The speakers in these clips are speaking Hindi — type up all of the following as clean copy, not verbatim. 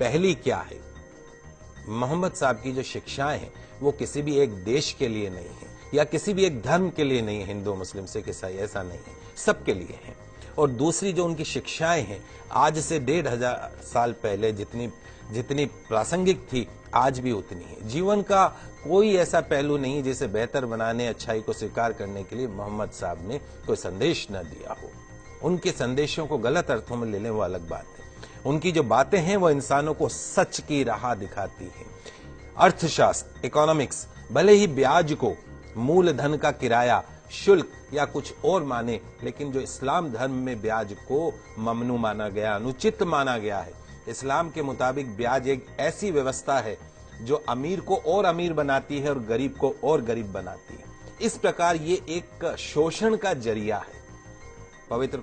पहली क्या है, मोहम्मद साहब की जो शिक्षाएं हैं वो किसी भी एक देश के लिए नहीं है या किसी भी एक धर्म के लिए नहीं है, हिंदू मुस्लिम सिख ईसाई, ऐसा नहीं है, सबके लिए है। और दूसरी जो उनकी शिक्षाएं हैं आज से 1500 साल पहले जितनी प्रासंगिक थी आज भी उतनी है। जीवन का कोई ऐसा पहलू नहीं जिसे बेहतर बनाने, अच्छाई को स्वीकार करने के लिए मोहम्मद साहब ने कोई संदेश न दिया हो। उनके संदेशों को गलत अर्थों में ले लें वो अलग बात है। उनकी जो बातें हैं वो इंसानों को सच की राह दिखाती हैं। अर्थशास्त्र, इकोनॉमिक्स भले ही ब्याज को मूलधन का किराया, शुल्क या कुछ और माने, लेकिन जो इस्लाम धर्म में ब्याज को ममनू माना गया, अनुचित माना गया है। इस्लाम के मुताबिक ब्याज एक ऐसी व्यवस्था है जो अमीर को और अमीर बनाती है और गरीब को और गरीब बनाती है। इस प्रकार ये एक शोषण का जरिया है। पवित्र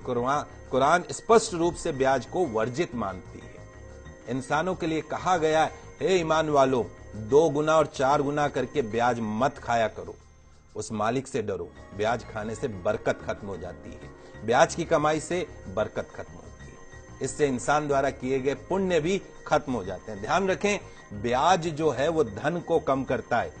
कुरान स्पष्ट रूप से ब्याज को वर्जित मानती है। इंसानों के लिए कहा गया है, हे ईमान वालों, 2 गुना और 4 गुना करके ब्याज मत खाया करो, उस मालिक से डरो। ब्याज खाने से बरकत खत्म हो जाती है, ब्याज की कमाई से बरकत खत्म होती है, इससे इंसान द्वारा किए गए पुण्य भी खत्म हो जाते हैं। ध्यान रखें, ब्याज जो है वो धन को कम करता है,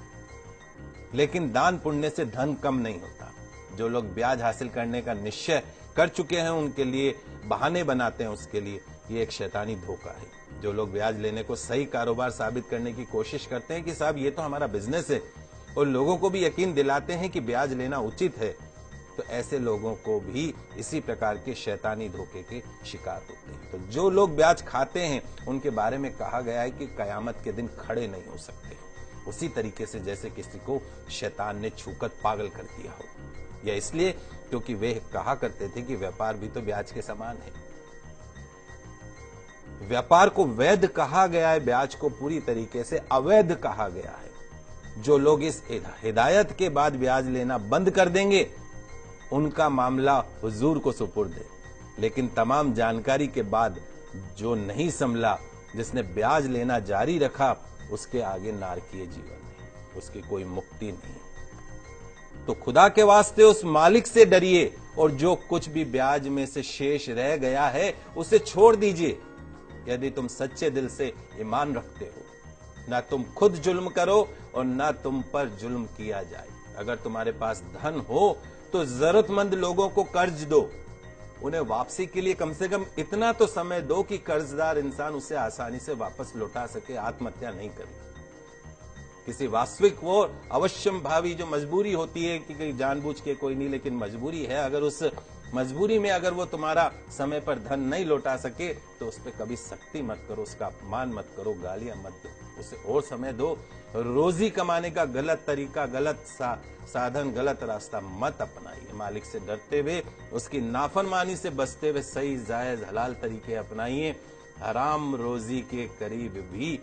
लेकिन दान पुण्य से धन कम नहीं होता। जो लोग ब्याज हासिल करने का निश्चय कर चुके हैं उनके लिए बहाने बनाते हैं, उसके लिए ये एक शैतानी धोखा है। जो लोग ब्याज लेने को सही कारोबार साबित करने की कोशिश करते हैं कि साहब ये तो हमारा बिजनेस है, और लोगों को भी यकीन दिलाते हैं कि ब्याज लेना उचित है, तो ऐसे लोगों को भी इसी प्रकार के शैतानी धोखे के शिकार होते हैं। तो जो लोग ब्याज खाते हैं उनके बारे में कहा गया है कि कयामत के दिन खड़े नहीं हो सकते, उसी तरीके से जैसे किसी को शैतान ने छूकर पागल कर दिया हो। यह इसलिए क्योंकि वे कहा करते थे कि व्यापार भी तो ब्याज के समान है। व्यापार को वैध कहा गया है, ब्याज को पूरी तरीके से अवैध कहा गया है। जो लोग इस हिदायत के बाद ब्याज लेना बंद कर देंगे उनका मामला हुजूर को सुपुर्द है, लेकिन तमाम जानकारी के बाद जो नहीं संभला, जिसने ब्याज लेना जारी रखा, उसके आगे नारकीय जीवन है, उसकी कोई मुक्ति नहीं। तो खुदा के वास्ते उस मालिक से डरिए और जो कुछ भी ब्याज में से शेष रह गया है उसे छोड़ दीजिए। यदि तुम सच्चे दिल से ईमान रखते हो, ना तुम खुद जुल्म करो और ना तुम पर जुल्म किया जाए। अगर तुम्हारे पास धन हो तो जरूरतमंद लोगों को कर्ज दो, उन्हें वापसी के लिए कम से कम इतना तो समय दो कि कर्जदार इंसान उसे आसानी से वापस लौटा सके, आत्महत्या नहीं करे। किसी वास्तविक वो अवश्यम भावी जो मजबूरी होती है कि जानबूझ के कोई नहीं, लेकिन मजबूरी है, अगर उस मजबूरी में अगर वो तुम्हारा समय पर धन नहीं लौटा सके तो उस पर कभी सख्ती मत करो, उसका अपमान मत करो, गालियां मत दो, उसे और समय दो। रोजी कमाने का गलत तरीका, गलत साधन, गलत रास्ता मत अपनाइए। मालिक से डरते हुए, उसकी नाफरमानी से बचते हुए सही जायज हलाल तरीके अपनाइए। हराम रोजी के करीब भी